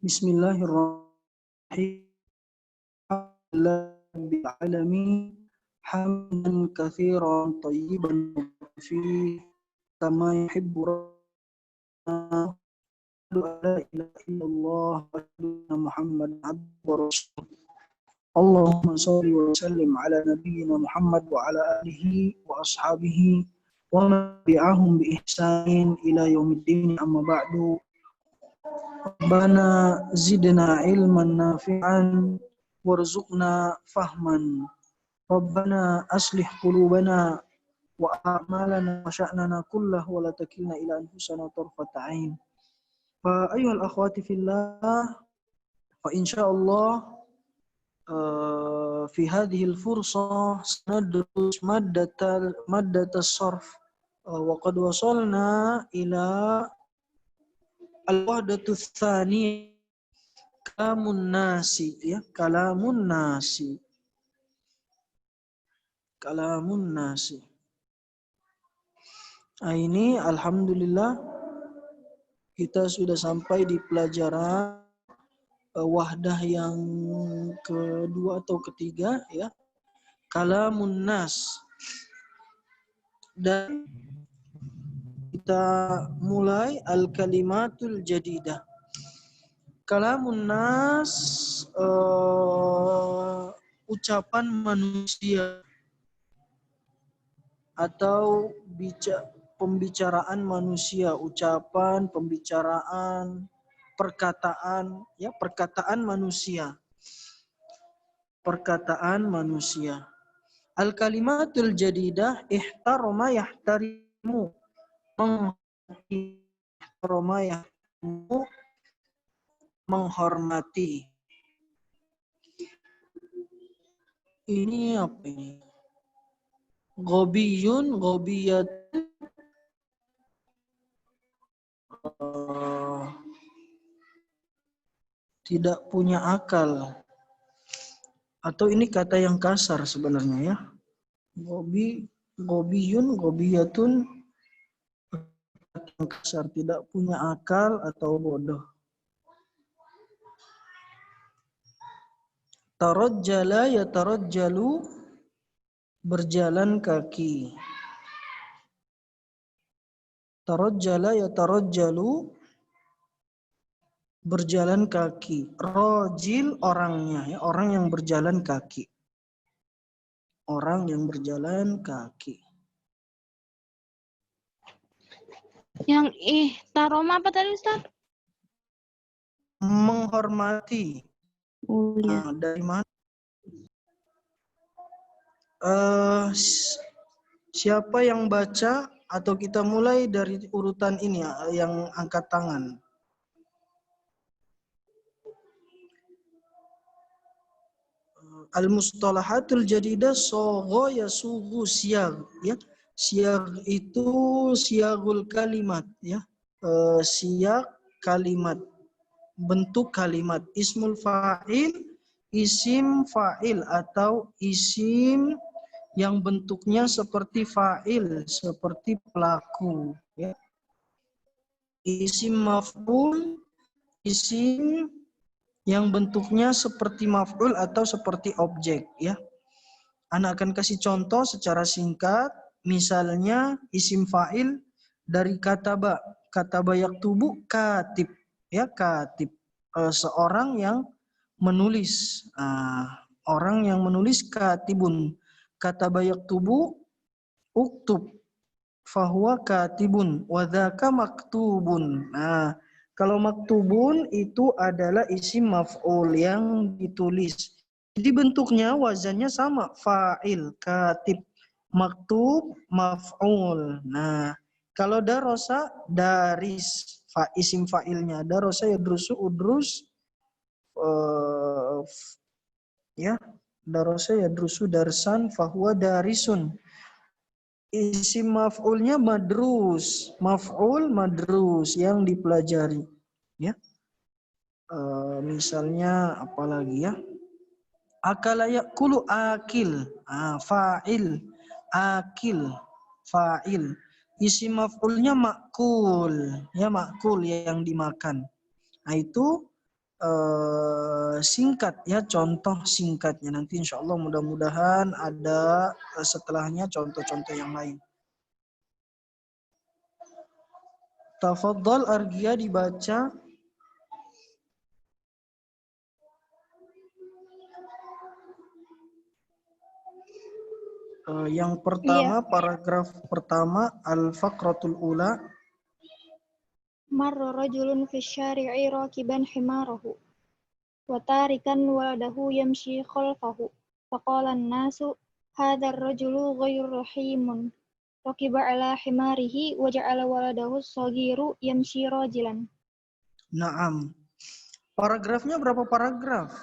Bismillahirrahmanirrahim. Alhamdulillahirabbil alamin. Hamdan katsiran thayyiban fi kama yuhibbu rabbuna. La ilaha illallah wa anna Muhammadan abduhu wa rasuluh. Allahumma shalli wa sallim ala nabiyyina Muhammad wa ala alihi wa ashabihi wa man tabi'ahum bi ihsanin ila yaumiddin, amma ba'du. Rabbana zidna ilman nafi'an warzuqna fahman. Rabbana aslih qulubana wa a'malana wa sya'nana kullahu wa la takilna ila anfusana tarfata ain. Fa ayyuhal akhwati fillah, fa insyaallah fi hadhil fursah sanadrus maddatas sarf wa qad wasalna ila al-wahdatu tsaniyah, kalamun nasi, ya, kalamun nasi. Nah, ini alhamdulillah kita sudah sampai di pelajaran wahdah yang kedua atau ketiga, ya, kalamun nas. Dan kita mulai al-kalimatul jadidah. Kalamun nas, ucapan manusia atau pembicaraan manusia, ucapan, pembicaraan, perkataan, ya, perkataan manusia. Perkataan manusia. Al-kalimatul jadidah ihtarama yahtarimu. Menghormati. Ini apa ini? Gobiyun, gobiyat, tidak punya akal. Atau ini kata yang kasar sebenarnya, ya. Gobiyun, gobiyatun, yang kasar, tidak punya akal atau bodoh. Tarajjala ya tarajjalu, berjalan kaki. Tarajjala ya tarajjalu, berjalan kaki. Rajil orangnya, ya, orang yang berjalan kaki. Orang yang berjalan kaki. Yang ihtaroma apa tadi, Ustaz? Menghormati. Oh iya. Dari mana? Siapa yang baca, atau kita mulai dari urutan ini, yang angkat tangan? Al-mustalahatul jadidah sogho yasughu siyag, ya. Siyag itu siyagul kalimat, ya. Siyag kalimat, bentuk kalimat. Ismul fa'il, isim fa'il atau isim yang bentuknya seperti fa'il, seperti pelaku, ya. Isim maf'ul, isim yang bentuknya seperti maf'ul atau seperti objek, ya. Anak akan kasih contoh secara singkat. Misalnya isim fa'il dari kataba. Kataba yaktubu, katib, ya, katib. Seorang yang menulis. Orang yang menulis, katibun. Kataba yaktubu, uktub. Fahuwa katibun. Wadhaka maktubun. Nah, kalau maktubun itu adalah isim maf'ul yang ditulis. Jadi bentuknya, wazannya sama. Fa'il, katib, maktub, maf'ul. Nah, kalau darosa, daris, isim fa'ilnya. Darosa yadrusu, udrus, ya. Darosa yadrusu darsan, fahuwa darisun. Isim maf'ulnya madrus, maf'ul madrus, yang dipelajari, ya. Misalnya apalagi, ya, akala yakulu, akil, fa'il, akil, fa'il. Isim maf'ulnya makul, ya, makul, yang dimakan. Nah, itu singkat ya, contoh singkatnya. Nanti insya Allah mudah-mudahan ada setelahnya contoh-contoh yang lain. Tafadhal Argia dibaca. Yang pertama, Iya. paragraf pertama, al-faqratul ula. Marra rajulun fi syari'i rakiban himarahu wa tarikan waladahu yamshi khalfahu. Faqala an-nasu hadha ar-rajulu ghayru rahimun. Rakiba ala himarihi wa ja'ala waladahu as-saghiru yamshi rajilan. Naam. Paragrafnya berapa paragraf?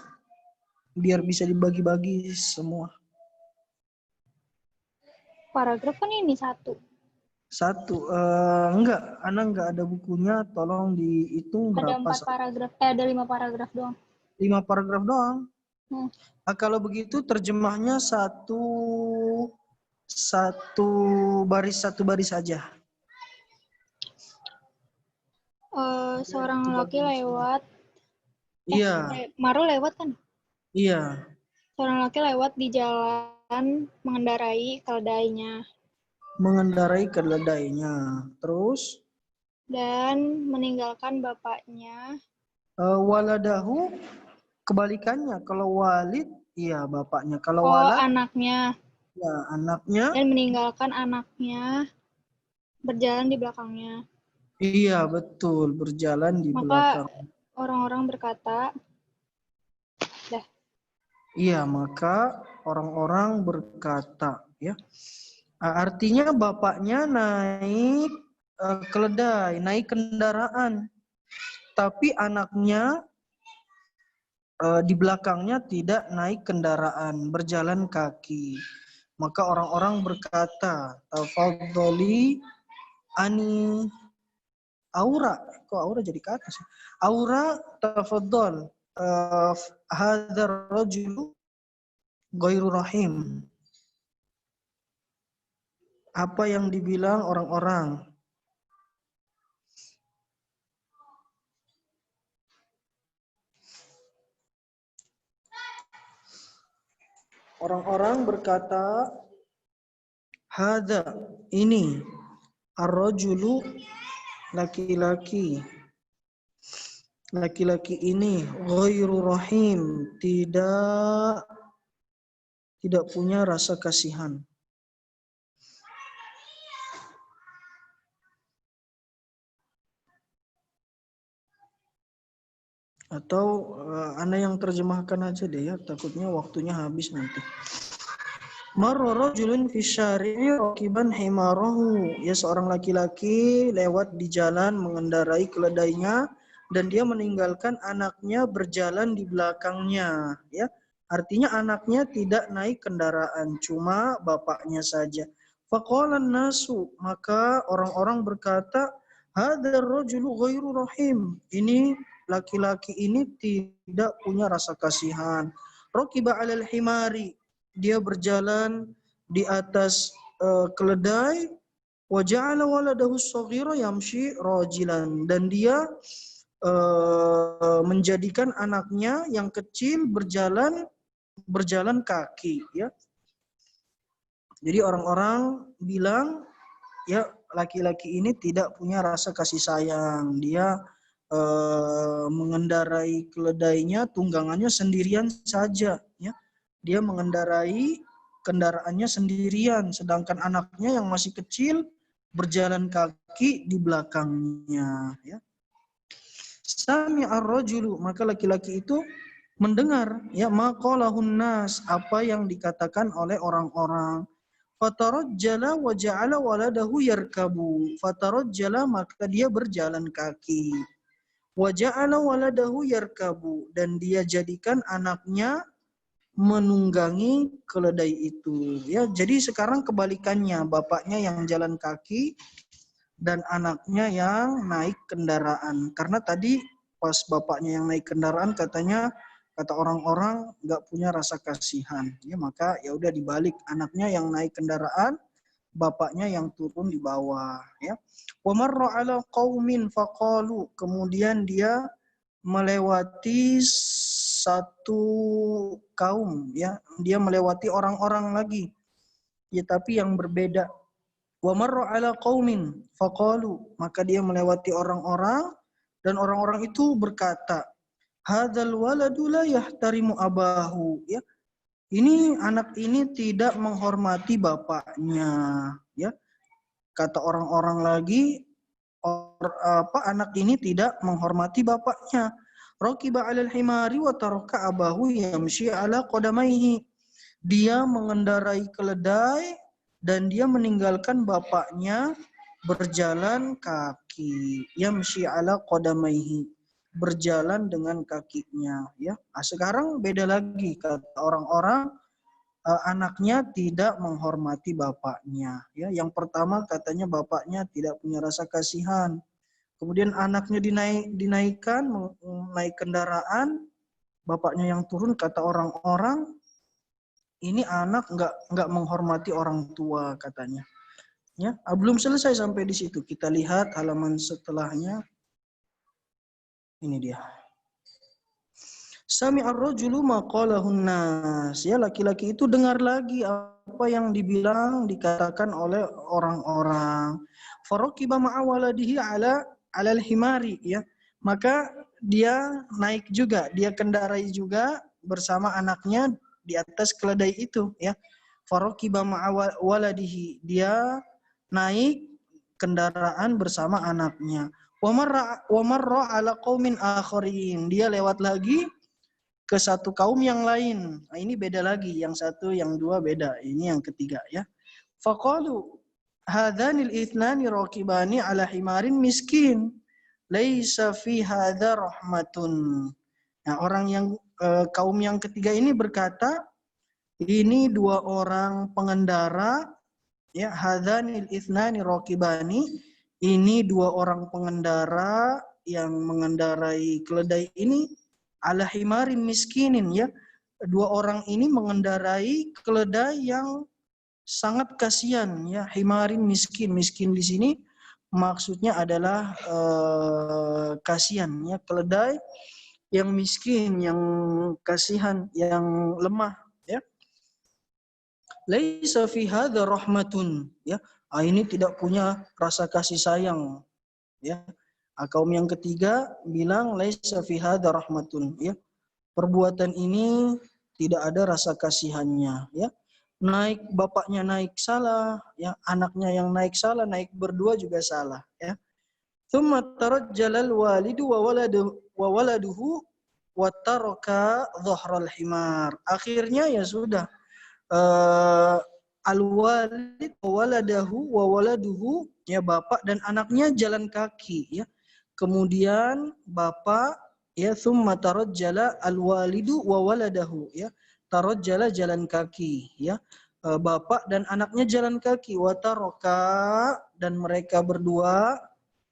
Biar bisa dibagi-bagi semua. Paragraf kan ini satu. Satu. Enggak, Ana enggak ada bukunya. Tolong dihitung Ada berapa. 4 paragraf. Ada 5 paragraf doang. 5 paragraf doang. Kalau begitu terjemahnya satu baris saja. Seorang laki lewat. Iya. Maru lewat kan? Iya. Seorang laki lewat di jalan mengendarai keledainya. Terus? Dan meninggalkan bapaknya. Waladahu kebalikannya. Kalau walid, iya bapaknya. Kalau walad, Anaknya. ya anaknya. Dan meninggalkan anaknya berjalan di belakangnya. Iya betul, berjalan di belakang. Maka orang-orang berkata, Iya, maka orang-orang berkata, ya. Artinya bapaknya naik keledai, naik kendaraan, tapi anaknya di belakangnya tidak naik kendaraan, berjalan kaki. Maka orang-orang berkata, tafadhali ani Aura. Kok Aura jadi kata sih? Aura, tafadhal. Hadzal rajulu ghairu rahim. Apa yang dibilang orang-orang? Orang-orang berkata, hadza, ini, ar-rajulu, laki-laki. Laki-laki ini ghairu rahim, tidak punya rasa kasihan. Atau Anda yang terjemahkan aja deh ya, takutnya waktunya habis nanti. Marra rajulun fi syari'i rakiban himarahu. Ya, seorang laki-laki lewat di jalan mengendarai keledainya dan dia meninggalkan anaknya berjalan di belakangnya, ya. Artinya anaknya tidak naik kendaraan, cuma bapaknya saja. Faqala nasu, maka orang-orang berkata, hadzal rajulu ghairu rahim. Ini laki-laki ini tidak punya rasa kasihan. Rakiba 'alal himari, dia berjalan di atas keledai, wa ja'ala waladahu shaghira yamshi rajilan, dan dia menjadikan anaknya yang kecil berjalan kaki, ya. Jadi orang-orang bilang, ya, laki-laki ini tidak punya rasa kasih sayang. Dia mengendarai keledainya, tunggangannya sendirian saja, ya. Dia mengendarai kendaraannya sendirian, sedangkan anaknya yang masih kecil berjalan kaki di belakangnya, ya. Sami'ar rajulu, maka laki-laki itu mendengar, ya, maqalahun nas, apa yang dikatakan oleh orang-orang. Fatarajjala wa ja'ala waladahu yarkabu. Fatarajjala, maka dia berjalan kaki. Wa ja'ala waladahu yarkabu, dan dia jadikan anaknya menunggangi keledai itu, ya. Jadi sekarang kebalikannya, bapaknya yang jalan kaki dan anaknya yang naik kendaraan. Karena tadi pas bapaknya yang naik kendaraan katanya, kata orang-orang nggak punya rasa kasihan, ya. Maka ya udah dibalik, anaknya yang naik kendaraan, bapaknya yang turun di bawah, ya. Wa marra ala qaumin faqalu, kemudian dia melewati satu kaum, ya. Dia melewati orang-orang lagi, ya, tapi yang berbeda. Wa marra ala qaumin faqalu, maka dia melewati orang-orang dan orang-orang itu berkata, hadzal waladu la yahtarimu abahu, ya. Ini anak ini tidak menghormati bapaknya, ya. Kata orang-orang lagi, anak ini tidak menghormati bapaknya. Raqiba 'alal himari wa taraka abahu yamshi 'ala qadamaihi. Dia mengendarai keledai dan dia meninggalkan bapaknya berjalan kaki. Yamshi 'ala qadamaihi, berjalan dengan kakinya, ya. Nah, sekarang beda lagi, kata orang-orang, anaknya tidak menghormati bapaknya, ya. Yang pertama katanya bapaknya tidak punya rasa kasihan. Kemudian anaknya dinaikkan naik kendaraan, bapaknya yang turun, kata orang-orang ini anak nggak menghormati orang tua, katanya. Ya, belum selesai sampai di situ. Kita lihat halaman setelahnya. Ini dia. Sami'ar rajulu maqalahun nas. Ya, laki-laki itu dengar lagi apa yang dikatakan oleh orang-orang. Faraqiba ma'a waladihi alal himari, ya. Maka dia naik juga, dia kendarai juga bersama anaknya di atas keledai itu, ya. Faraqiba ma'a waladihi, dia naik kendaraan bersama anaknya. Wa marra ala qaumin akharin, dia lewat lagi ke satu kaum yang lain. Nah, ini beda lagi, yang satu, yang dua beda. Ini yang ketiga, ya. Faqalu hadhanil ithnani raqibani ala himarin miskin laisa fi hadza rahmatun. Nah, orang yang kaum yang ketiga ini berkata, ini dua orang pengendara, ya, hadhanil ithnani raqibani, ini dua orang pengendara yang mengendarai keledai ini, ala himarin miskinin, ya. Dua orang ini mengendarai keledai yang sangat kasihan, ya. Himarin miskin. Miskin di sini maksudnya adalah kasihan, ya. Keledai yang miskin, yang kasihan, yang lemah, ya. Laisa fi hadza rahmatun, ya. Ini tidak punya rasa kasih sayang, ya. Kaum yang ketiga bilang laisa fi hadza rahmatun, ya. Perbuatan ini tidak ada rasa kasihannya, ya. Bapaknya naik salah, ya. Anaknya yang naik salah, naik berdua juga salah, ya. Tsumma tarajjalal walidu wa waladuhu wa taraka dhahral himar. Akhirnya ya sudah, al-walid wa waladuhu, ya, bapak dan anaknya jalan kaki, ya. Kemudian bapak, ya, tsumma tarajjala al-walidu wa waladahu, ya. Tarajjala jalan kaki, ya. Bapak dan anaknya jalan kaki, wa taraka, dan mereka berdua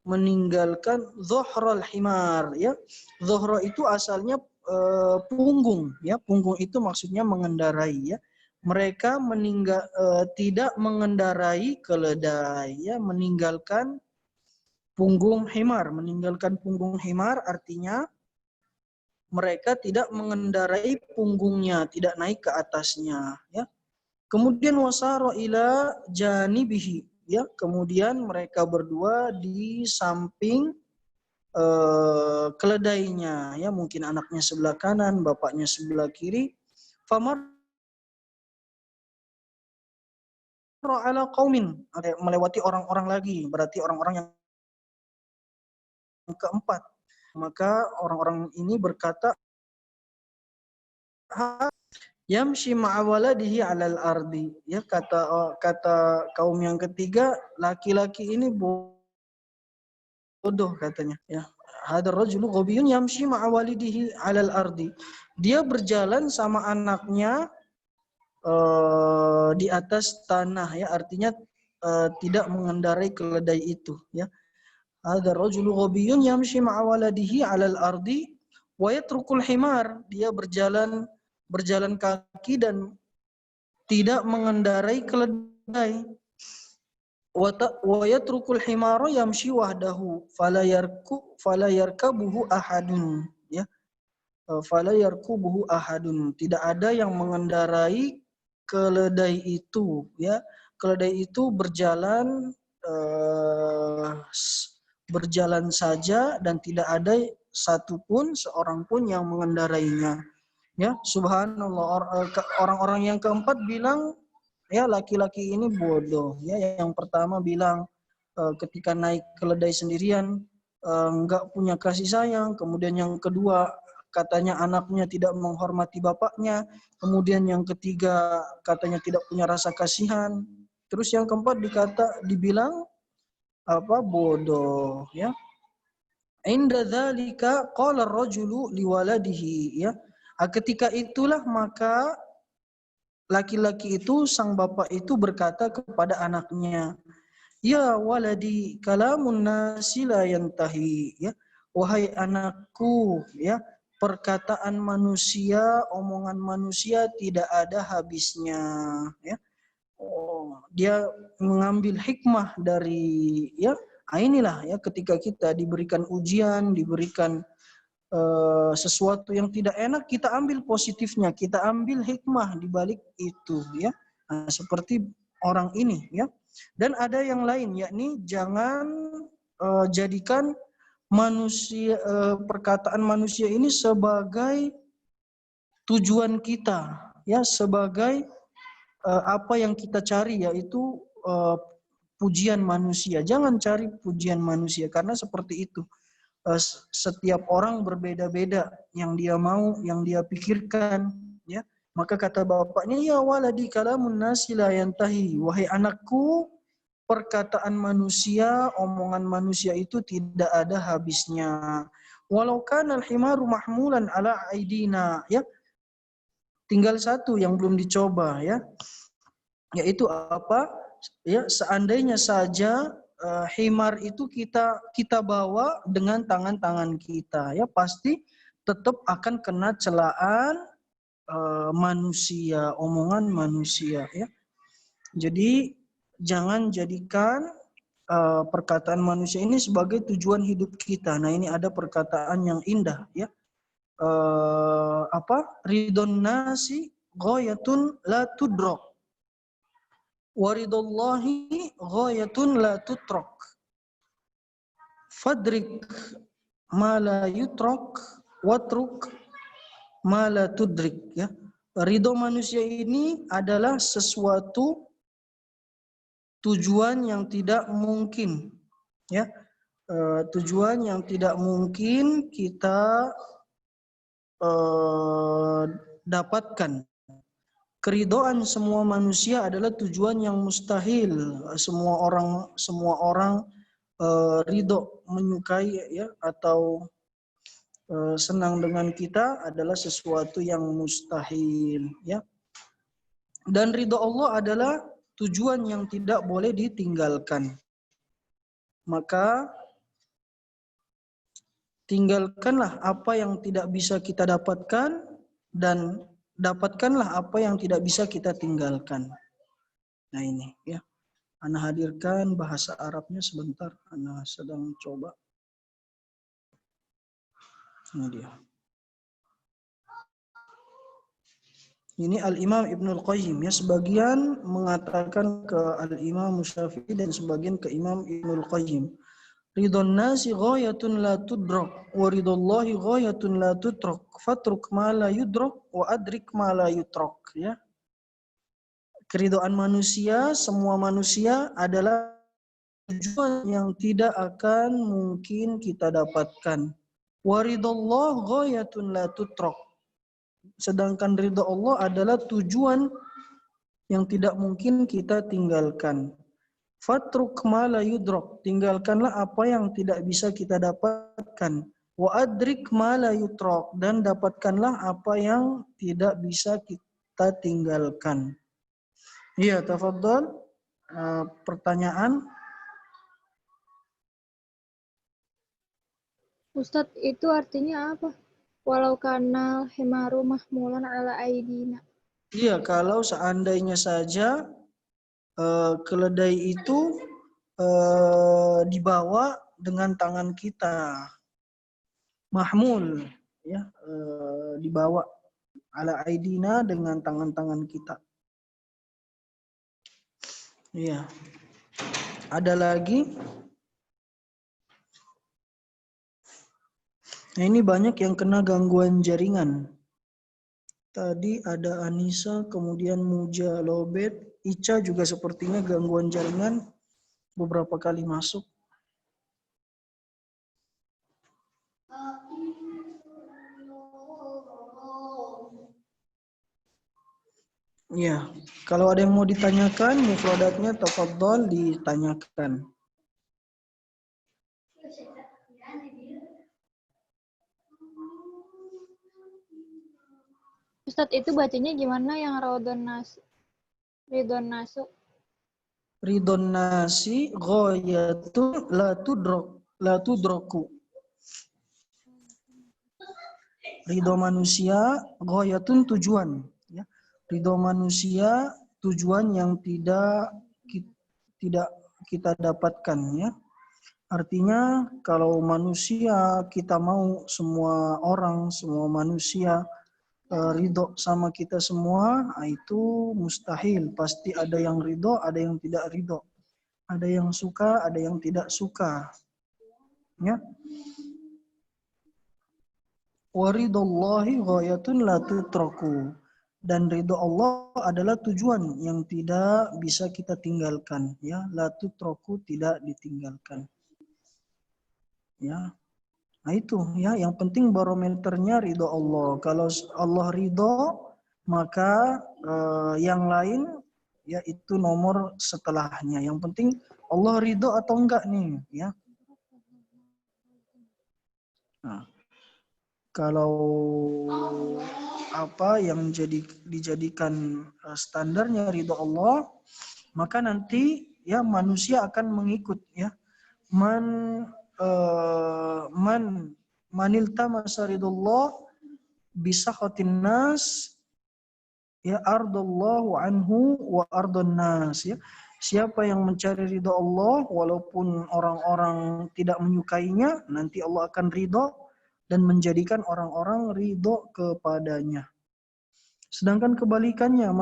meninggalkan dhuhral himar, ya. Dhuhra itu asalnya punggung, ya. Punggung itu maksudnya mengendarai, ya. Mereka tidak mengendarai keledai, ya, meninggalkan punggung himar. Meninggalkan punggung himar artinya mereka tidak mengendarai punggungnya, tidak naik ke atasnya, ya. Kemudian wasara ila janibihi, ya. Kemudian mereka berdua di samping keledainya, ya. Mungkin anaknya sebelah kanan, bapaknya sebelah kiri. Famar ala qaumin, melewati orang-orang lagi, berarti orang-orang yang keempat. Maka orang-orang ini berkata, yamshi ma'a waladihi 'alal ardi, ya. Kata kaum yang ketiga, laki-laki ini bodoh, katanya, ya. Hadar rajulu ghabiyun yamshi ma'a walidihi 'alal ardi. Dia berjalan sama anaknya di atas tanah, ya. Artinya tidak mengendarai keledai itu, ya. Hadar rajulu ghabiyun yamshi ma'a waladihi 'alal ardi wa yatrukul himar. Dia berjalan kaki dan tidak mengendarai keledai. Wa yatrukul himara yamshi wahdahu fala yarkabuhu ahadun. fala yarkubuhu ahadun. Tidak ada yang mengendarai keledai itu, ya. Keledai itu berjalan berjalan saja dan tidak ada satupun seorang pun yang mengendarainya. Ya, subhanallah. Orang-orang yang keempat bilang, ya laki-laki ini bodoh. Ya, yang pertama bilang ketika naik keledai sendirian nggak punya kasih sayang. Kemudian yang kedua katanya anaknya tidak menghormati bapaknya. Kemudian yang ketiga katanya tidak punya rasa kasihan. Terus yang keempat dibilang apa, bodoh, ya. Inda dzalika qala ar-rajulu liwaladihi, ya. Ketika itulah maka laki-laki itu, sang bapak itu berkata kepada anaknya, "Ya waladi, kalamun nasi la yantahi." Ya, wahai anakku, ya, perkataan manusia, omongan manusia tidak ada habisnya, ya. Oh, dia mengambil hikmah dari, ya, inilah ya, ketika kita diberikan ujian, diberikan sesuatu yang tidak enak, kita ambil positifnya, kita ambil hikmah di balik itu, ya. Nah, seperti orang ini, ya. Dan ada yang lain, yakni jangan jadikan manusia perkataan manusia ini sebagai tujuan kita, ya, sebagai apa yang kita cari, yaitu pujian manusia. Jangan cari pujian manusia, karena seperti itu. Setiap orang berbeda-beda yang dia mau, yang dia pikirkan, ya. Maka kata bapaknya, ya waladi kalamun nasi la yantahi, wahai anakku, perkataan manusia, omongan manusia itu tidak ada habisnya. Walau kana al-himaru mahmulan ala aidina, ya. Tinggal satu yang belum dicoba, ya. Yaitu apa? Ya, seandainya saja himar itu kita bawa dengan tangan-tangan kita, ya pasti tetap akan kena celaan manusia, omongan manusia, ya. Jadi jangan jadikan perkataan manusia ini sebagai tujuan hidup kita. Nah, ini ada perkataan yang indah, ya. Ridon nasi ghayatun la tudrak, waridallahi ghayatun la tutrak. Fadrik ma la yutrak, watruk ma la tudrik, ya. Ridho manusia ini adalah sesuatu tujuan yang tidak mungkin, ya. Tujuan yang tidak mungkin kita dapatkan. Keridhaan semua manusia adalah tujuan yang mustahil. Semua orang ridho, menyukai, ya, atau senang dengan kita adalah sesuatu yang mustahil, ya. Dan ridho Allah adalah tujuan yang tidak boleh ditinggalkan. Maka tinggalkanlah apa yang tidak bisa kita dapatkan dan dapatkanlah apa yang tidak bisa kita tinggalkan. Nah, ini, ya. Ana hadirkan bahasa Arabnya sebentar. Ana sedang coba. Ini dia. Ini Al-Imam Ibnul Qayyim, ya. Sebagian mengatakan ke Al-Imam Syafi'i dan sebagian ke Imam Ibnul Qayyim. Ridon nasi ghayatun la tudrak, wa ridallahi ghayatun la tutrak, fatruk ma la yudrak, wa adrik ma la yutrak, ya. Keridhaan manusia, semua manusia adalah tujuan yang tidak akan mungkin kita dapatkan. Wa ridallah ghayatun la tutrak. Sedangkan ridha Allah adalah tujuan yang tidak mungkin kita tinggalkan. Fatruk ma la yudrak, tinggalkanlah apa yang tidak bisa kita dapatkan. Wa adrik ma la yutrak, dan dapatkanlah apa yang tidak bisa kita tinggalkan. Iya, tafadhal. Pertanyaan? Ustadz, itu artinya apa? Walau kanal himaru mahmulan ala aidina. Iya, kalau seandainya saja keledai itu dibawa dengan tangan kita. Mahmul, ya dibawa ala aidina dengan tangan-tangan kita. Iya. Ada lagi? Nah, ini banyak yang kena gangguan jaringan. Tadi ada Anissa, kemudian Muja Lobet, Ica juga sepertinya gangguan jaringan beberapa kali masuk. Ya, kalau ada yang mau ditanyakan, mufradatnya tafadhol ditanyakan. Ustadz, itu bacanya gimana yang Ridon Nasu? Ridon nasi ghayatun la tudroku. Ridho manusia ghayatun tujuan, ya. Ridho manusia tujuan yang tidak kita dapatkan, ya. Artinya kalau manusia kita mau semua orang, semua manusia ridho sama kita semua, itu mustahil. Pasti ada yang ridho, ada yang tidak ridho. Ada yang suka, ada yang tidak suka. Ya. Wa ridallahi ghayatun la tutraku. Dan ridho Allah adalah tujuan yang tidak bisa kita tinggalkan. Ya, la tutraku, tidak ditinggalkan. Ya. Nah itu ya, yang penting barometernya ridho Allah. Kalau Allah ridho, maka yang lain ya itu nomor setelahnya. Yang penting Allah ridho atau enggak nih, ya. Nah, kalau apa yang dijadikan standarnya ridho Allah, maka nanti ya manusia akan mengikut, ya. Manilta masaridullah bisa khotin nas, ya ardallahu anhu wa ardun nas, ya. Siapa yang mencari ridho Allah walaupun orang-orang tidak menyukainya, nanti Allah akan ridho dan menjadikan orang-orang ridho kepadanya. Sedangkan kebalikannya,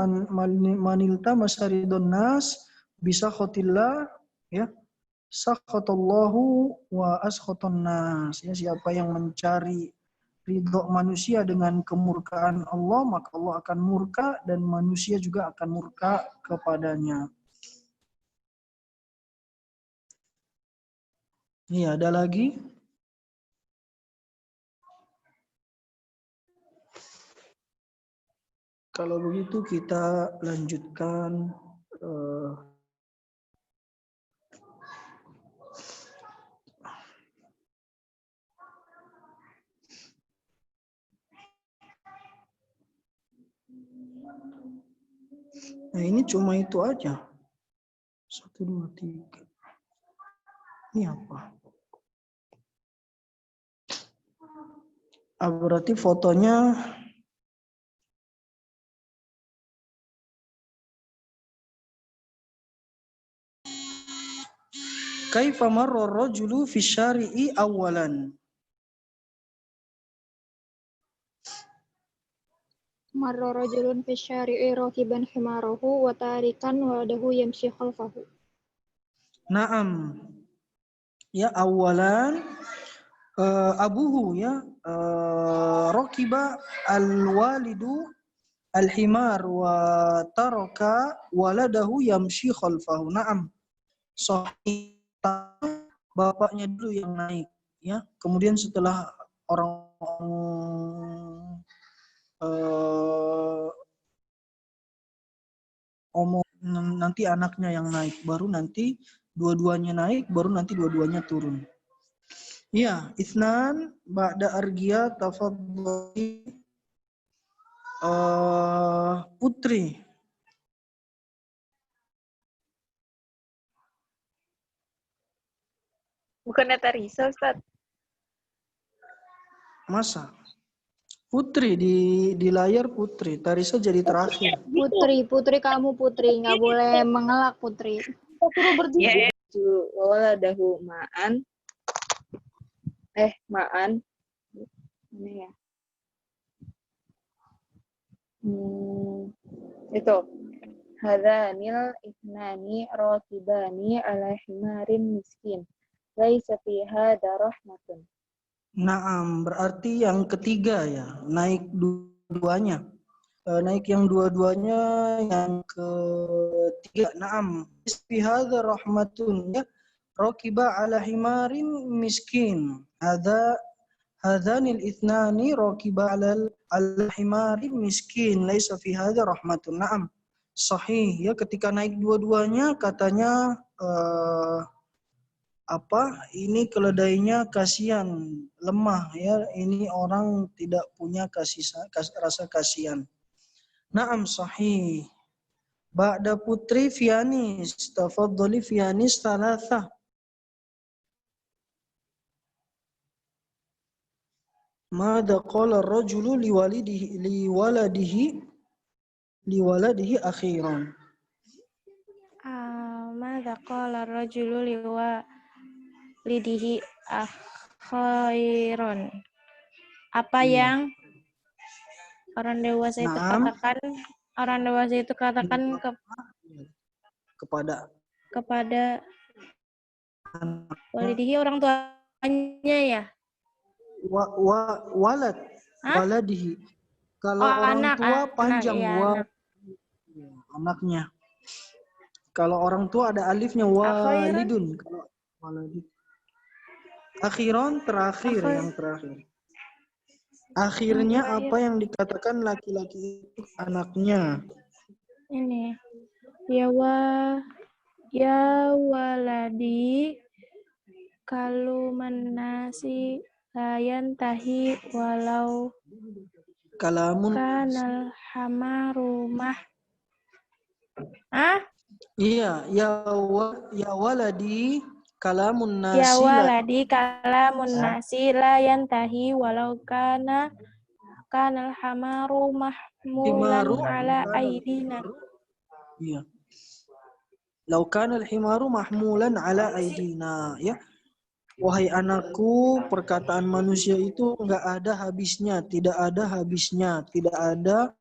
manilta masaridun nas bisa khotillah, ya sakhatallahu wa askhatan nas. Ya, siapa yang mencari ridho manusia dengan kemurkaan Allah, maka Allah akan murka dan manusia juga akan murka kepadanya. Ini ada lagi? Kalau begitu kita lanjutkan nah, ini cuma itu aja. 1, 2, 3. Ini apa? Berarti fotonya kaifa marra ar-rajulu fi syari'i awalan. Marra rajulun fi syari'i rakiban himarahu wa tarikan waladahu yamshi khalfahu. Naam. Ya, awalan abuhu, ya rakiba al-walidu al-himar wa taraka waladahu yamshi khalfahu. Naam. Sahih, bapaknya dulu yang naik, ya. Kemudian setelah orang nanti anaknya yang naik, baru nanti dua-duanya naik, baru nanti dua-duanya turun. Ya, isnan ba'da argia tafadhali Putri. Bukannya Tarisa, Ustaz? Masa? Putri di layar Putri. Tarisa jadi terakhir. Putri kamu Putri, nggak boleh mengelak Putri. Suruh berdiri. Waladahu ma'an. Ma'an. Ini ya. Itu. Hadanil ithnani rakibani ala himarin miskin. Laisa fi hada rahmatun. Naam, berarti yang ketiga ya, naik dua-duanya. Naik yang dua-duanya yang ketiga. Naam, fi hadza rahmatun ya. Rakiba ala himarin miskin. Hadhanil ithnani rakiba ala himarin miskin. Laisa fi hadza rahmatun. Naam. Sahih ya, ketika naik dua-duanya katanya ini keledainya kasihan, lemah ya, ini orang tidak punya rasa kasihan. Naam, sahih. Ba'da putri Fianis, tafadhali Fianis thalatha. Mada qala ar-rajulu liwaladihi akhiran. Mada qala ar-rajulu liwalidihi akhiran. Apa yang orang dewasa itu katakan kepada walidihi, orang tuanya ya? Waladihi. Kalau orang tua panjang anaknya. Kalau orang tua ada alifnya walidun. Kalau walidih. Akhiran terakhir, yang terakhir. Akhirnya apa yang dikatakan laki-laki itu anaknya. Ini. Ya waladi kaluman nasi layan tahi walau Kalamun kanal hamarumah. Iya, ya waladi kalamun nasi. Ya waladi kalamun nasi layan tahi walau kanal hamaru mahmulan ala aidina. Iya. Lau kanal himaru mahmulan ala aidina, ya. Wahai anakku, perkataan manusia itu enggak ada habisnya, tidak ada habisnya, tidak ada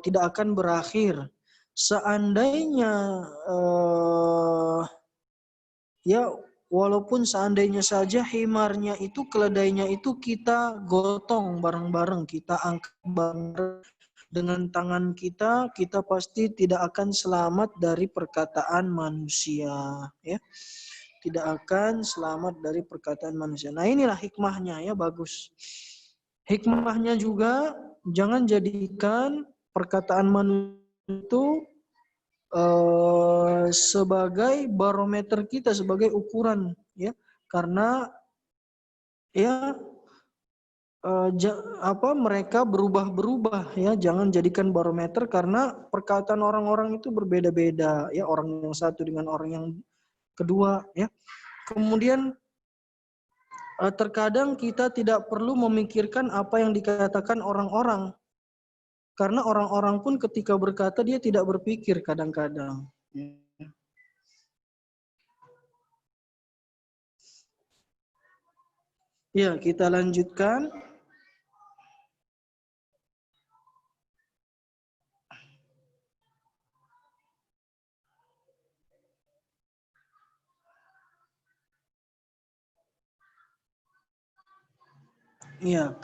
tidak akan berakhir. Seandainya ya, walaupun seandainya saja himarnya itu, keledainya itu kita gotong bareng-bareng, kita angkat bareng dengan tangan kita, kita pasti tidak akan selamat dari perkataan manusia, ya. Tidak akan selamat dari perkataan manusia. Nah, inilah hikmahnya ya, bagus. Hikmahnya juga jangan jadikan perkataan manusia itu sebagai barometer kita, sebagai ukuran ya, karena ya mereka berubah-berubah ya, jangan jadikan barometer karena perkataan orang-orang itu berbeda-beda ya, orang yang satu dengan orang yang kedua ya. Kemudian terkadang kita tidak perlu memikirkan apa yang dikatakan orang-orang, karena orang-orang pun ketika berkata dia tidak berpikir kadang-kadang. Ya, kita lanjutkan. Ya,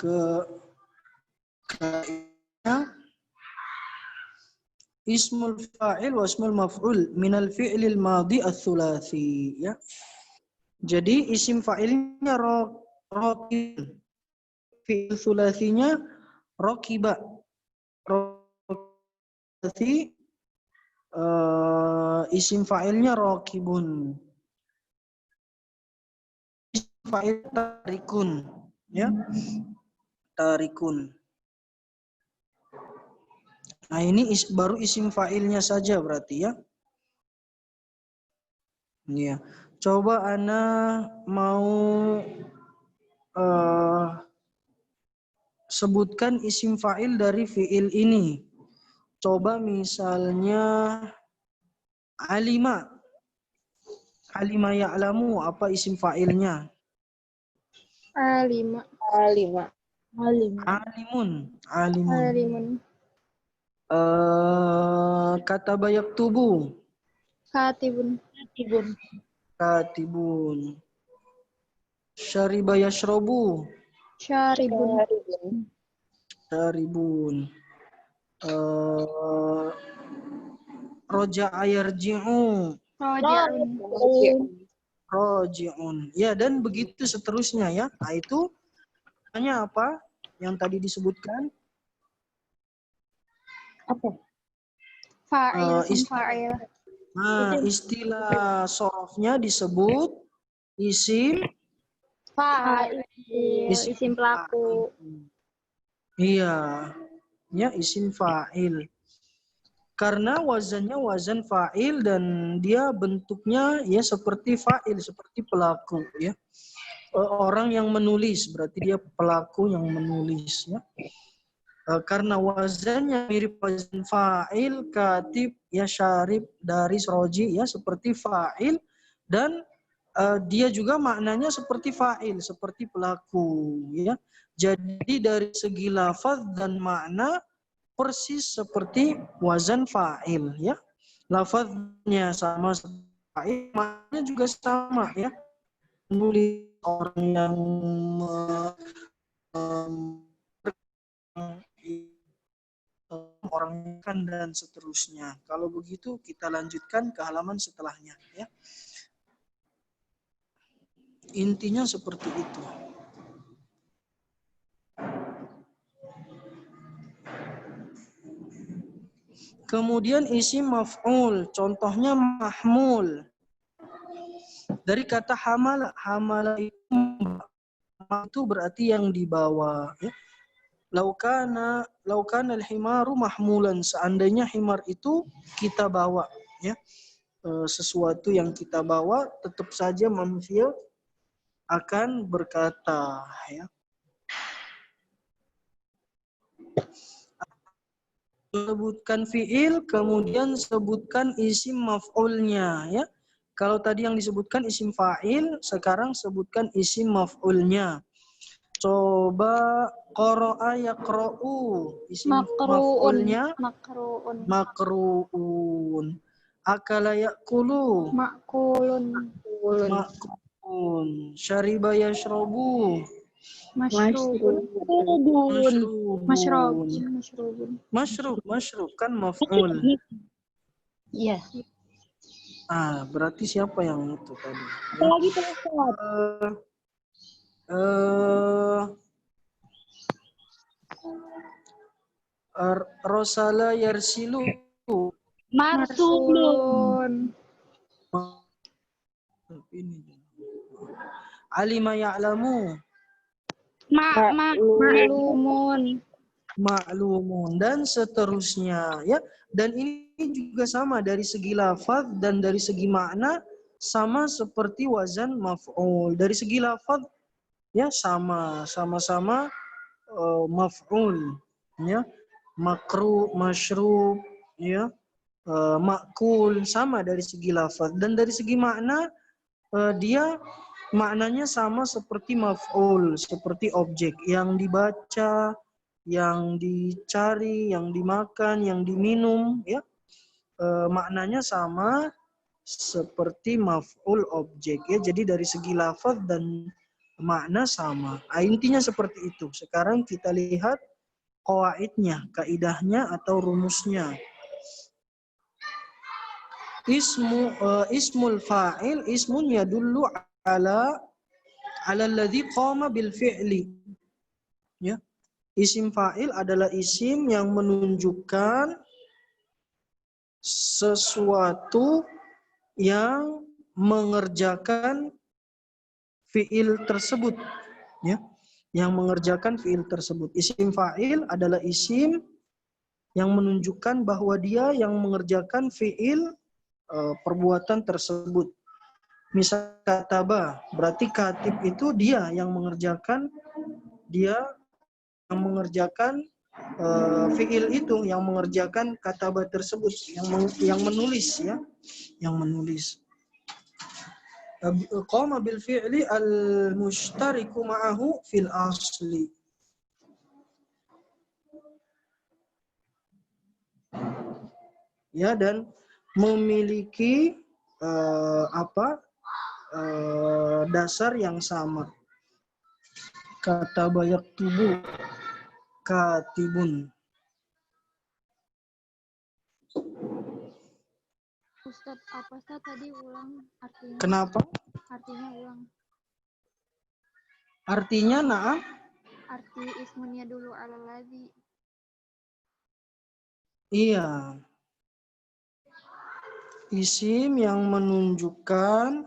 ismul fa'il wa ismul maf'ul minal fi'lil madhi ats-tsulatsy ya. Jadi isim fa'ilnya raqib, fi'il tsulatsinya raqiba. Raqib isim fa'ilnya raqibun. Isim fa'il tarikun ya. Tarikun. Nah, ini baru isim fa'ilnya saja berarti ya. Iya. Coba ana mau sebutkan isim fa'il dari fi'il ini. Coba misalnya alima. Alima ya'lamu, apa isim fa'ilnya? Alima. Alima. Alimun. Alimun. alimun, Kataba yaktubu. katibun, Katibun. Syariba yashrobu. syaribun, Syaribun. Roja'a yarji'u. rojaun, Roji'un. Ya, dan begitu seterusnya ya. Nah, itu hanya apa yang tadi disebutkan? fa'il, Istilah, fa'il, istilah sorofnya disebut isim fa'il, isim pelaku, fa'il. Iya, ya isim fa'il. Karena wazannya wazan fa'il dan dia bentuknya ya seperti fa'il, seperti pelaku ya. Orang yang menulis, berarti dia pelaku yang menulis ya. Karena wazannya mirip wazan fa'il, katib, ya syarib, daris, roji ya seperti fa'il dan dia juga maknanya seperti fa'il, seperti pelaku ya. Jadi dari segi lafaz dan makna persis seperti wazan fa'il ya. Lafaznya sama seperti fa'il, maknanya juga sama ya. Menulis orang yang orang kan dan seterusnya. Kalau begitu kita lanjutkan ke halaman setelahnya ya. Intinya seperti itu. Kemudian isim maf'ul, contohnya mahmul. Dari kata hamala, hamala itu berarti yang dibawa ya. Laukana al-himaru mahmulan, seandainya himar itu kita bawa ya. Sesuatu yang kita bawa tetap saja manusia akan berkata ya. Sebutkan fiil, kemudian sebutkan isim maf'ulnya ya. Kalau tadi yang disebutkan isim fa'il, sekarang sebutkan isim maf'ulnya. Coba qara'a yaqra'u, isim maf'ulnya makru'un. Akala ya'kulu, makulun, ma'kulun. Syariba yashrabu, masyrubun, masyrubun, masyrub kan maf'ul. Iya. Berarti siapa yang itu tadi? Lagi tuh. Rosala yarsilu, marsulun, alima ya'lamu, ma'lumun, ma'lumun, dan seterusnya ya. Dan ini juga sama dari segi lafaz dan dari segi makna sama seperti wazan maf'ul. Dari segi lafaz ya sama-sama maf'ul ya. Makru, masyrub ya. Makul sama dari segi lafaz, dan dari segi makna dia maknanya sama seperti maf'ul, seperti objek yang dibaca, yang dicari, yang dimakan, yang diminum ya. Maknanya sama seperti maf'ul objek ya. Jadi dari segi lafaz dan makna sama. Intinya seperti itu. Sekarang kita lihat qawaidnya, kaidahnya atau rumusnya. Ismul fa'il ismun yadullu ala alladhi qama bil fi'li. Ya. Isim fa'il adalah isim yang menunjukkan sesuatu yang mengerjakan fi'il tersebut. Ya. Yang mengerjakan fi'il tersebut. Isim fa'il adalah isim yang menunjukkan bahwa dia yang mengerjakan fi'il perbuatan tersebut. Misal kataba, berarti katib itu dia yang mengerjakan fiil itu, yang mengerjakan kataba tersebut, yang menulis ya, yang menulis. Qama bil fi'li al mushtariku ma'ahu fil asli. ya, dan memiliki dasar yang sama. Kata bayak tubuh katibun. Ustadz, apa Ustadz tadi ulang artinya? Kenapa? Artinya ulang. Artinya naam? Arti ismunya dulu alalladzi. Iya. Isim yang menunjukkan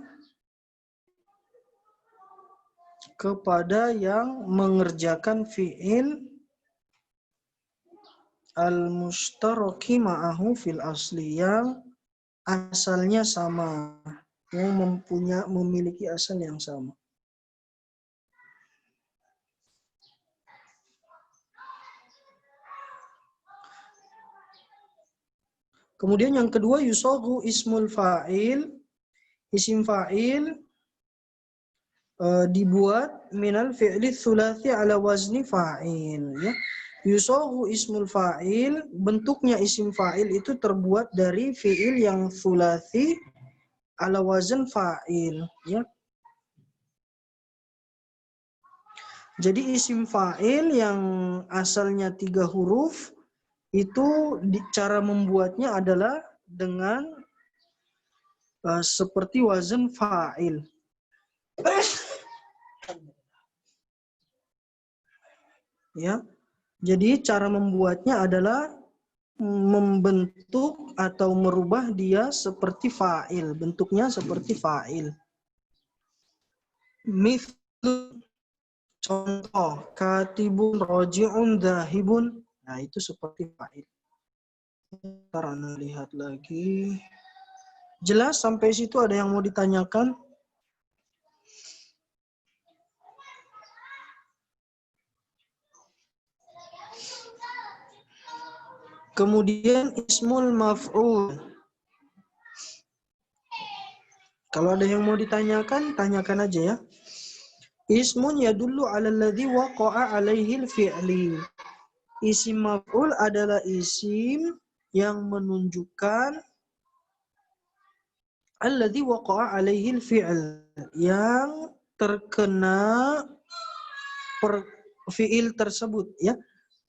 kepada yang mengerjakan fi'il al-mustaraki ma'ahu fil asli, yang asalnya sama, yang memiliki asal yang sama. Kemudian yang kedua, yusaghu ismul fa'il. Isim fa'il dibuat minal fi'li thulathi ala wazni fa'il, ya. Yusaghu ismul fa'il, bentuknya isim fa'il itu terbuat dari fi'il yang thulathi ala wazn fa'il, ya. Jadi isim fa'il yang asalnya 3 huruf itu cara membuatnya adalah dengan seperti wazn fa'il. Ya. Jadi cara membuatnya adalah membentuk atau merubah dia seperti fa'il, bentuknya seperti fa'il. Mithlu, contoh, katibun roji'un dhahibun. Nah, itu seperti fa'il. Ntar Anda lihat lagi. Jelas sampai situ, ada yang mau ditanyakan? Kemudian ismul maf'ul. Kalau ada yang mau ditanyakan, tanyakan aja ya. Ismun yadullu 'ala alladhi waqa'a 'alaihi al-fi'li. Isim maf'ul adalah isim yang menunjukkan alladhi waqa'a 'alaihi al-fi'l, yang terkena fi'il tersebut, ya.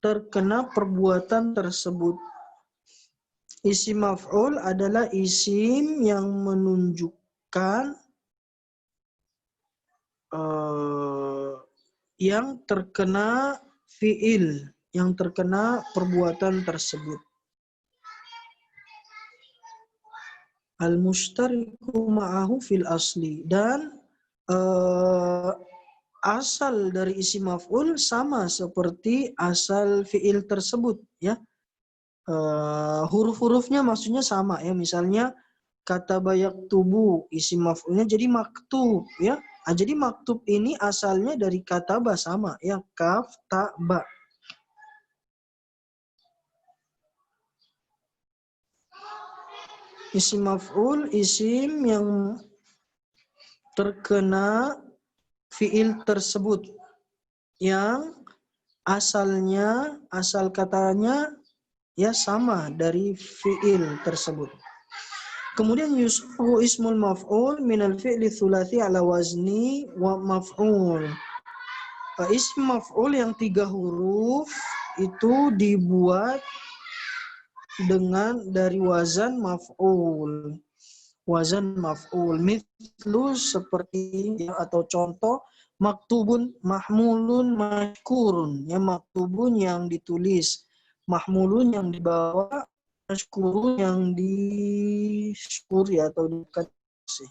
Terkena perbuatan tersebut. Isim maf'ul adalah isim yang menunjukkan yang terkena fi'il, yang terkena perbuatan tersebut. Al-mushtariku ma'ahu fil asli, dan asal dari isim maf'ul sama seperti asal fi'il tersebut, ya. Huruf-hurufnya maksudnya sama, ya. Misalnya kata bayak tubuh, isim maf'ulnya jadi maktub, ya. Jadi maktub ini asalnya dari kata ba, sama, ya, kaf ta ba. Isim maf'ul isim yang terkena fi'il tersebut, yang asalnya, asal katanya ya sama dari fi'il tersebut. Kemudian yusfu ismul maf'ul minal fi'li thulathi ala wazni wa maf'ul. Ism maf'ul yang 3 huruf itu dibuat dengan dari wazan maf'ul. Wazan maf'ul. Mithlu, seperti atau contoh, maktubun, mahmulun, mashkurun. Ya, maktubun yang ditulis, mahmulun yang dibawa, mashkurun yang disyukuri atau dikasih.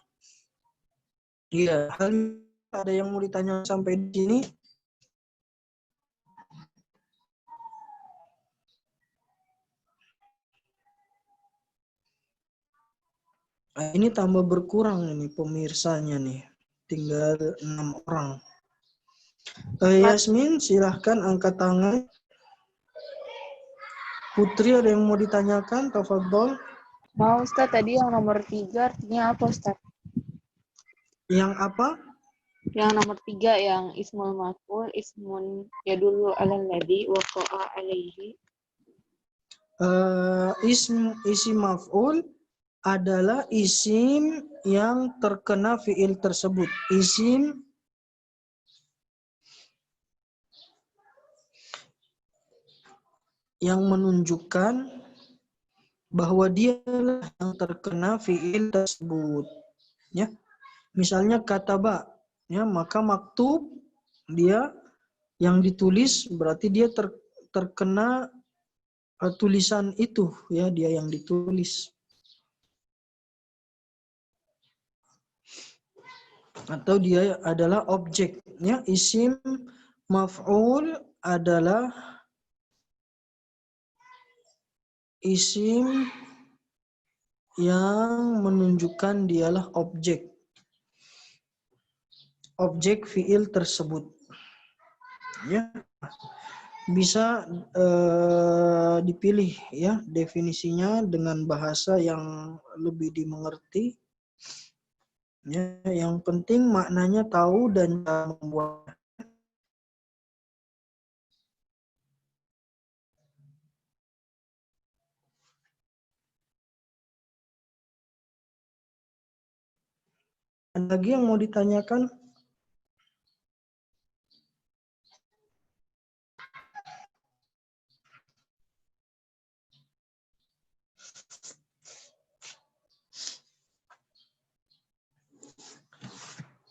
Iya, ada yang mau ditanya sampai di sini? Ini tambah berkurang ini pemirsanya nih. Tinggal 6 orang. Yasmin, silahkan angkat tangan. Putri, ada yang mau ditanyakan? Tafadhol. Mau Ustaz, tadi yang nomor 3 artinya apa Ustaz? Yang apa? Yang nomor 3 yang ismul maf'ul, ismun yadullu 'alal ladzi waqa'a 'alaihi. Isim maf'ul adalah isim yang terkena fiil tersebut. Isim yang menunjukkan bahwa dialah yang terkena fiil tersebut. Ya, misalnya kataba, ya maka maktub dia yang ditulis berarti dia terkena tulisan itu, ya dia yang ditulis. Atau dia adalah objek, ya isim maf'ul adalah isim yang menunjukkan dialah objek fiil tersebut, ya bisa dipilih ya definisinya dengan bahasa yang lebih dimengerti. Ya, yang penting maknanya tahu dan cara membuat. Ada lagi yang mau ditanyakan?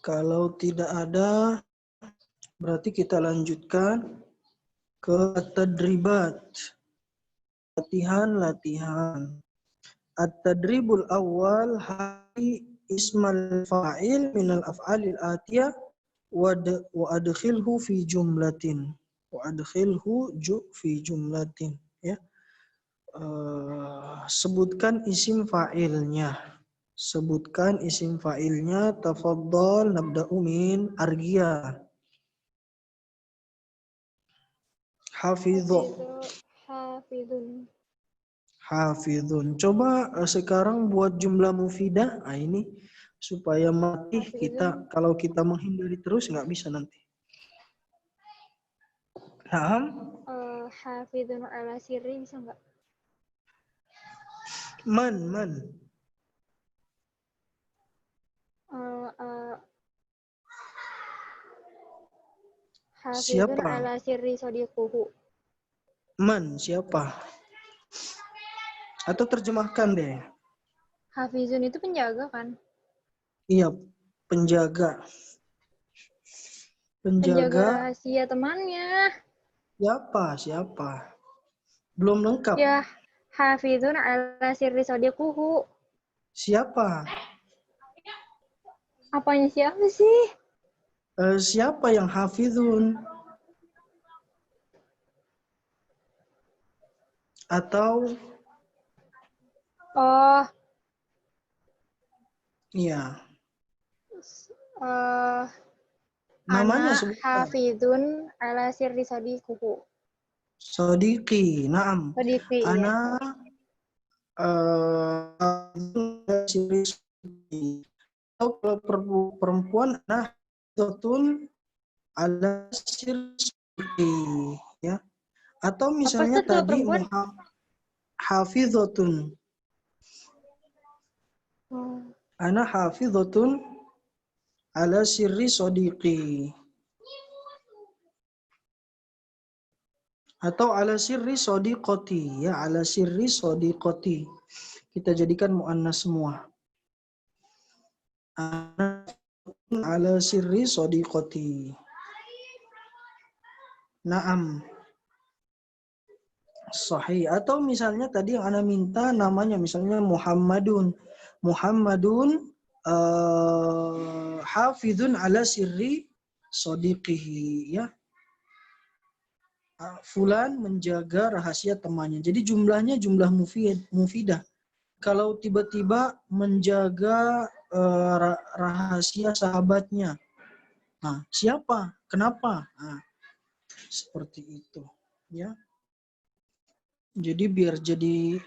Kalau tidak ada, berarti kita lanjutkan ke tadribat. Latihan. At-tadribul awal hari ismal fa'il minal af'alil atiyah wa adkhilhu fi jumlatin. Ya. Sebutkan isim fa'ilnya. Tafaddal nabda'u min Argia. Hafidhun. Coba sekarang buat jumlah mufidah. Nah, ini supaya mati kita. Kalau kita menghindari terus nggak bisa nanti. Naam. Hafidhun ala sirri bisa nggak? Man. Hafidhun Siapa? ala sirri sodiquhu. Man, siapa? Atau terjemahkan deh. Hafizun itu penjaga kan? Iya, penjaga. Penjaga rahasia temannya. Siapa? Belum lengkap. Ya, hafizun ala sirri sodiquhu. Siapa? Apanya siapa sih? Siapa yang hafizun? Atau iya. Namanya Ana hafizun ala sirri sodiquhu. Sodiqi, naam. Sodiqi, Ana sirri. Atau kalau perempuan ana hafizun ala sirri, ya. Atau misalnya tadi hafizatun. Ana hafizatun ala sirri sodiqi. Atau ala sirri sodiqoti, ya ala sirri sodiqoti. Kita jadikan muannas semua. Ana ala sirri sodiqoti. Naam. Sahih. Atau misalnya tadi yang ana minta namanya misalnya Muhammadun hafizun ala sirri sodiqihi, ya. Fulan menjaga rahasia temannya. Jadi jumlahnya jumlah mufidah. Kalau tiba-tiba menjaga rahasia sahabatnya. Nah, siapa? Kenapa? Nah, seperti itu, ya. Jadi biar jadi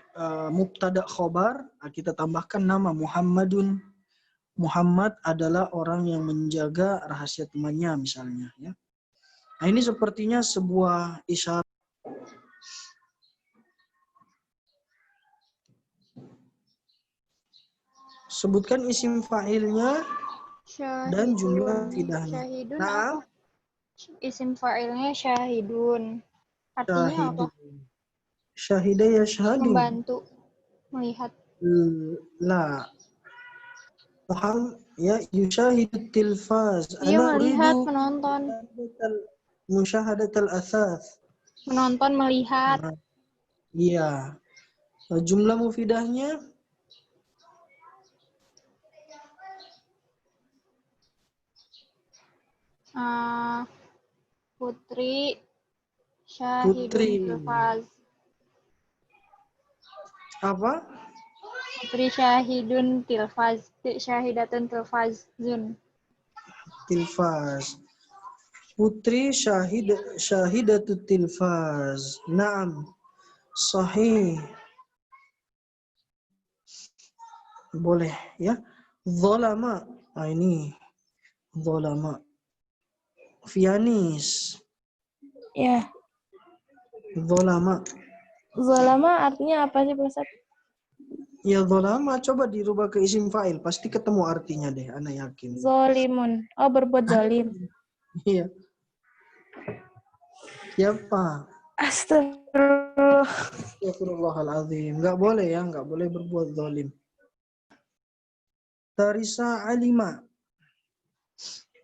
mubtada khobar, kita tambahkan nama Muhammadun. Muhammad adalah orang yang menjaga rahasia temannya misalnya, ya. Nah, ini sepertinya sebuah isyarat. Sebutkan isim fa'ilnya dan jumlah fidahnya. Syahidun Nah, apa? Isim fa'ilnya syahidun. Artinya apa? syahidun. Syahida yashhadu. Membantu, melihat. La. Paham ya, yushahidu tilfaz. Dia Ana melihat, uridu menonton. musyahadatal asath. Menonton, melihat. Nah, iya. Jumlah mufidahnya Putri syahidun tilfaz. apa? Putri syahidun tilfaz. Syahidatun tilfazun. Tilfaz. Putri syahidatu tilfaz. Naam. Sahih. Boleh ya. Zalama. Ini. Zalama. Fianis. Ya. Zalama. Zalama artinya apa sih, Pak Ustadz? Ya zalama, coba dirubah ke isim fa'il. Pasti ketemu artinya deh, ana yakin. Zolimun. Oh, berbuat zalim. Iya. Siapa? Astagfirullah. Astagfirullahaladzim. Nggak boleh ya, nggak boleh berbuat zalim. Tarisa alima.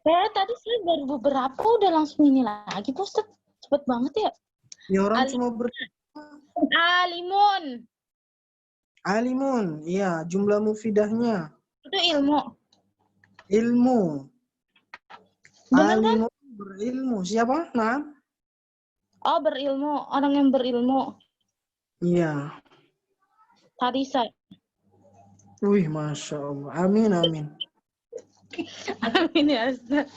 Tadi saya baru beberapa udah langsung ini lagi, Pak Ustadz. Cepet banget ya. Ya orang Ali- cuma Alimun. alimun. Iya, jumlah mufidahnya. Itu ilmu. Ilmu. Bener kan? Alimun berilmu. Siapa? Nah. Oh, berilmu. Orang yang berilmu. Iya. Tarisa. Wih, Masya Allah. Amin, amin. Amin ya Ustaz.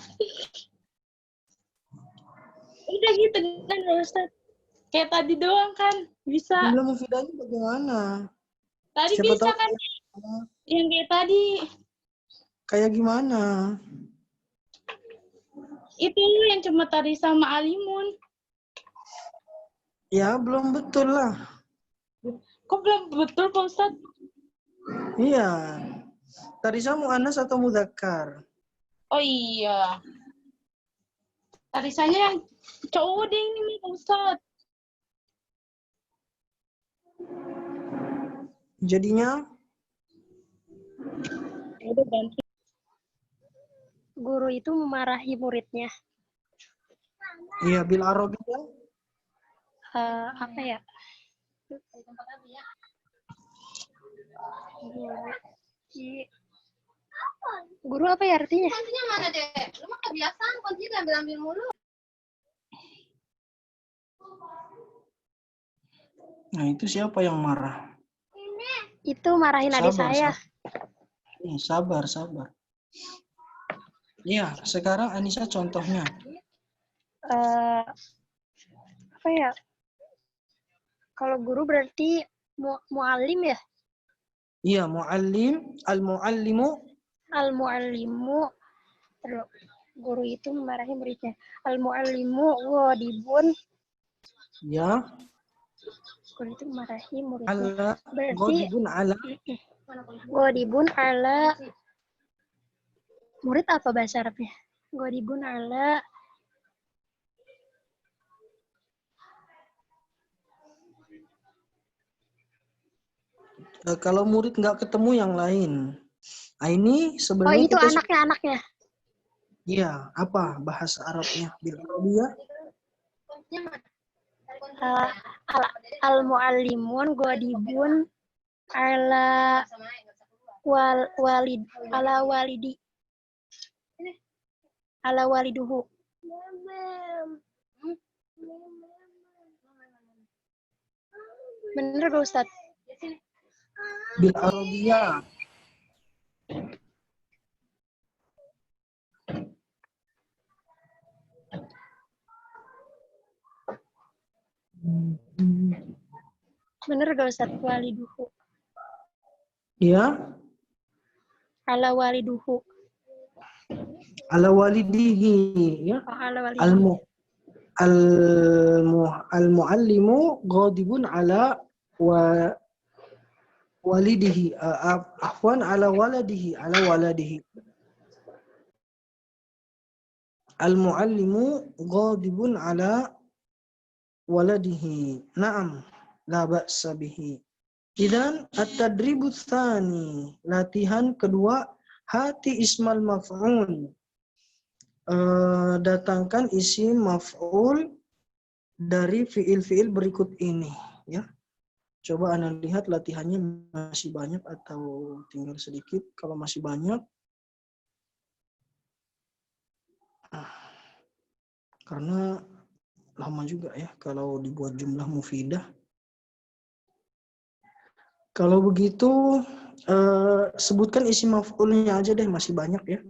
Udah gitu kan ya Ustaz. Kayak tadi doang kan. Bisa. Jumlah mufidahnya bagaimana? Tadi Siapa bisa tahu kan. Yang kayak tadi. kayak gimana? Itu yang cuma Tarisa sama Alimun. Ya, belum betul lah. Kok belum betul Pak Ustaz? Iya. Tarisa mu'annas atau mudzakkar? Oh iya. Tarisanya yang cowok deh ini Pak Ustaz. Jadinya Udah ganti. Guru itu memarahi muridnya. iya bil arabiyah. Apa ya? Guru apa ya artinya? Kuncinya mana deh? Lu mah kebiasaan kunci ambil mulu. Nah, itu siapa yang marah? Itu marahin adik saya. Sabar, sabar. Iya, sekarang Anissa contohnya. Apa ya? Kalau guru berarti muallim ya? Iya, muallim, al-muallimu. Al-muallimu. Guru itu memarahi muridnya. Al-muallimu ghadibun. Ya. Guru itu memarahi muridnya. Ala Berarti ghadibun ala. Murid apa bahasa Arabnya? Ghadibun ala. Kalau murid nggak ketemu yang lain. Nah, ini Oh, sebenarnya itu kita anaknya. Iya, apa bahasa Arabnya? Bil arabiyah. Al-muallimun ghadibun ala waliduhu. Bener gak Ustaz? Bil arabiyah. Bener gak Ustaz? Waliduhu. Ya. Ala waliduhu. Ala walidihi, ya. Oh, ala walidihi. Al-muallimu ghadibun ala walidihi, afwan ala waladihi, ala waladihi. Al-muallimu ghadibun ala waladihi. Naam, la ba'sa bihi. Idan at-tadribu tsani, latihan kedua, hati ismal maf'ul. Datangkan isim maf'ul dari fiil-fiil berikut ini, ya. Coba Anda lihat latihannya masih banyak atau tinggal sedikit. Kalau masih banyak, karena lama juga ya kalau dibuat jumlah mufidah. Kalau begitu, sebutkan isi maf'ulnya aja deh, masih banyak ya.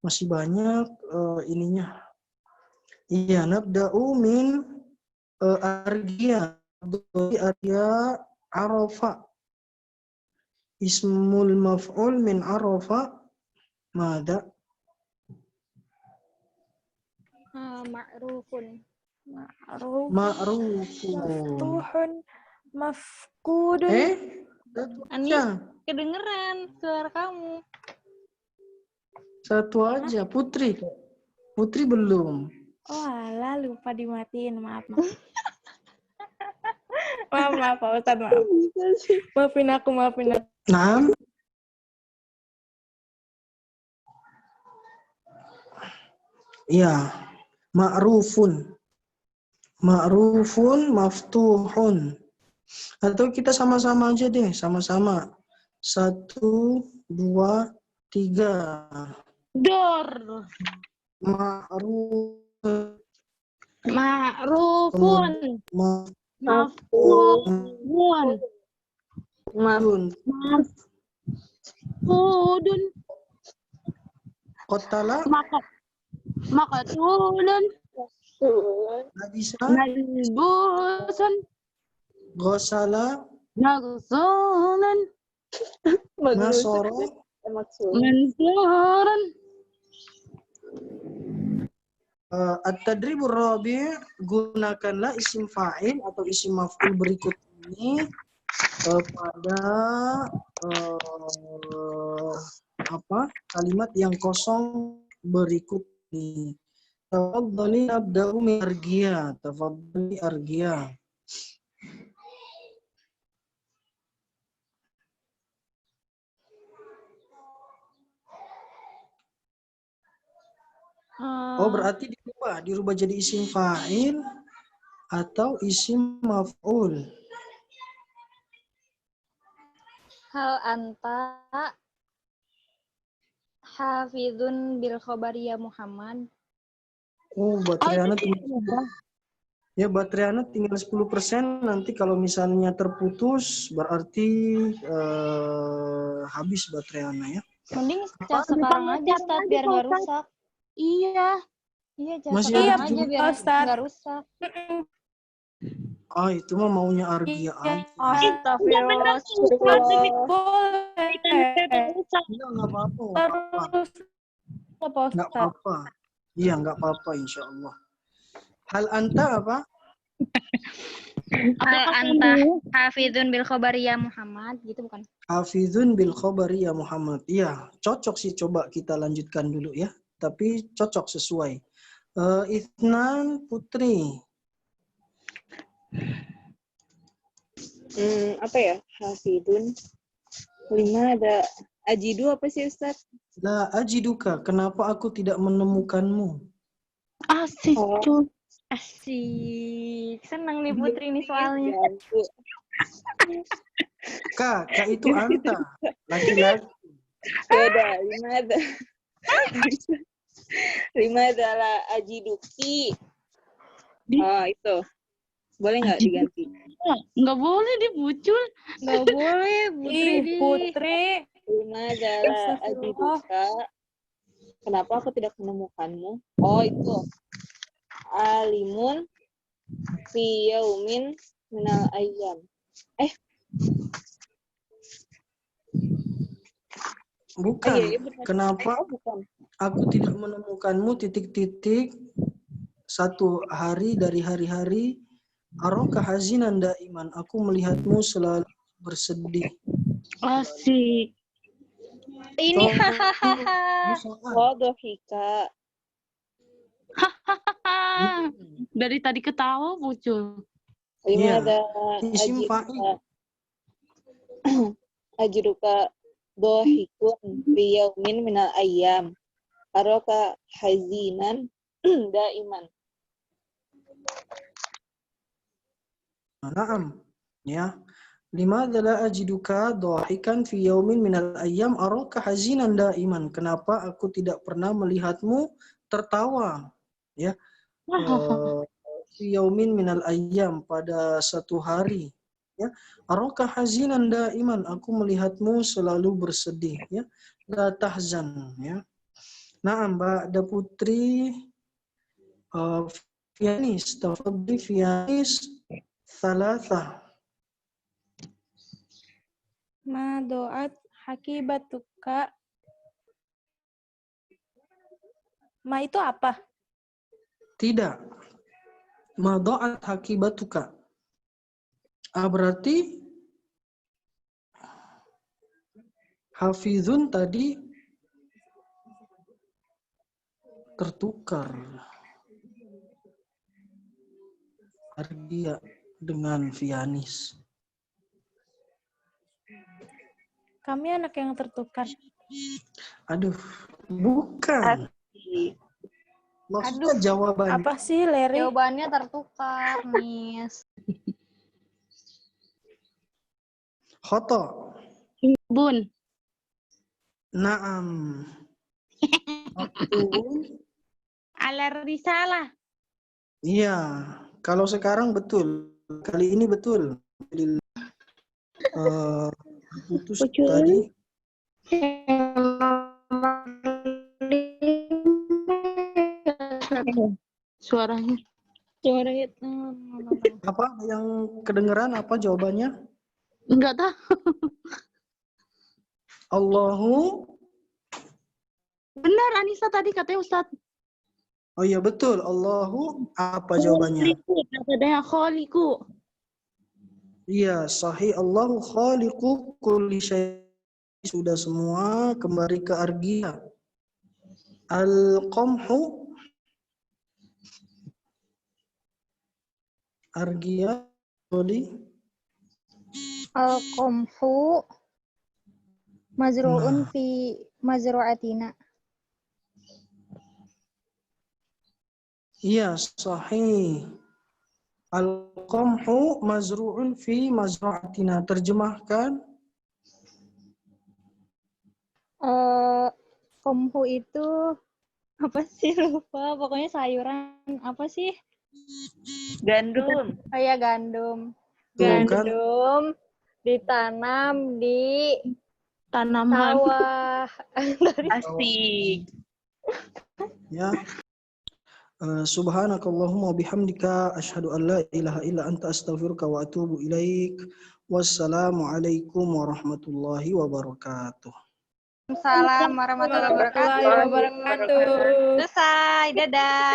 Masih banyak ininya. Iya, nabda'u min argia. Argia arafa. Ismul maf'ul min arafa. Mada? Ma'rufun. Ma'rufun. Maftuhun. Mafkudun. Ani, kedengeran suara kamu. Satu aja, Putri. Putri belum. Oh alah, lupa dimatiin. Maaf. Maaf Pak Ustadz, maaf. Maafin aku. Nah. Iya. Ma'rufun. Ma'rufun maftuhun. Atau kita sama-sama aja deh, sama-sama. 1, 2, 3. Dor. Ma'rufun. Ma'rufun. Maftuhun. Mafkudun. Qatala. Maqtulun. Labisa. Malbusun. Ghasala. Maghsulun. Nasara. Mansurun. At-tadribur rabi', gunakanlah isim fa'il atau isim maf'ul berikut ini pada kalimat yang kosong berikut ini. Tafaddali abda'u min argia. Tafaddali argia. Oh, berarti dirubah jadi isim fa'il atau isim maf'ul. Hal anta hafizun bil khabari ya Muhammad. Oh, baterai Anda tinggal 10%. Nanti kalau misalnya terputus berarti habis baterai Anda ya. Mending sekarang aja Ustaz biar nggak rusak. Iya. Iya, Masih sekarang ada aja biar Ustaz. nggak rusak. Ah, itu mah maunya Argia aja. Astagfirullah. Boleh. Iya, nggak apa-apa. Terus apa Nggak Ustaz? apa-apa. Iya, nggak apa-apa insya Allah. Hal anta apa? Hal anta hafizun bil khabari ya Muhammad, gitu bukan? Hafizun bil khabari ya Muhammad. Iya, cocok sih, coba kita lanjutkan dulu ya. Tapi cocok sesuai. Ithnan Putri. Apa ya? Hafidun. 5 ada ajidu apa sih Ustaz? La ajiduka, kenapa aku tidak menemukanmu? Asik, Oh. Asik. Senang nih Putri nih soalnya. Kak itu anta. Laki-laki. Beda, 5 ada. 5 adalah ajiduki. Oh, itu. Boleh nggak diganti? Nggak boleh dibucul. Nggak boleh Putri. Ih, Putri. 5 adalah ajiduka. Kenapa aku tidak menemukanmu? Oh, itu. Alimun fi yaumin minal ayyam. Bukan. Iya, benar. Kenapa Bukan. aku tidak menemukanmu titik-titik satu hari dari hari-hari. Araka hazinan daiman, aku melihatmu selalu bersedih. Asik. Ini Contoh hahaha. musoal. Oh, dohika. Dari tadi ketawa muncul. Limada Isim fa'il. ajruka dohikun fi yaumin minal ayyam. Aroka hazinan daiman. Naam. Ya. Limadza la ajiduka dhahikan fi yaumin minal ayyam araka hazinan daiman. Kenapa aku tidak pernah melihatmu tertawa? Ya. Fi yaumin minal ayyam, pada satu hari. Ya. Araka hazinan daiman, aku melihatmu selalu bersedih, ya. La tahzan, ya. Naam, Mbak Putri Fianis, tafadhli Fianis thalatha. Ma doat hakibatuka. Ma itu apa? Tidak. Madoat hakibatuka. Berarti hafizun tadi tertukar. Ardia dengan Fianis. Kami anak yang tertukar. Aduh, bukan. Maksudnya jawabannya. Apa sih, Leri? Jawabannya tertukar, Miss. Khoto. Bun. Naam. Maktubun. Ala risalah. Iya, kalau sekarang betul. Kali ini betul. Jadi, putus tadi. Suaranya. Apa yang kedengeran, apa jawabannya? Enggak tahu. Allahu. Benar Anissa tadi katanya Ustaz. Oh iya betul. Allahu apa jawabannya? Katanya khaliqu. Iya, sahih. Allahu khaliqu kulli syai'. Sudah semua kembali ke Argia. Al-qamhu. Argia. Oli. Al-qamhu mazru'un fi mazru'atina. Iya, sahih. Al-qamhu mazru'un fi mazra'atina. Terjemahkan. Qamhu itu apa sih, lupa. Pokoknya sayuran apa sih? Gandum. Oh ya, gandum. Tuh, kan? Gandum ditanam di Tanaman. sawah. Asik. Ya. Subhanakallahumma bihamdika asyhadu an la ilaha illa anta astaghfiruka wa atubu ilaik. Wassalamualaikum warahmatullahi wabarakatuh. Assalamualaikum warahmatullahi wabarakatuh. Warahmatullahi wabarakatuh. Selesai, dadah.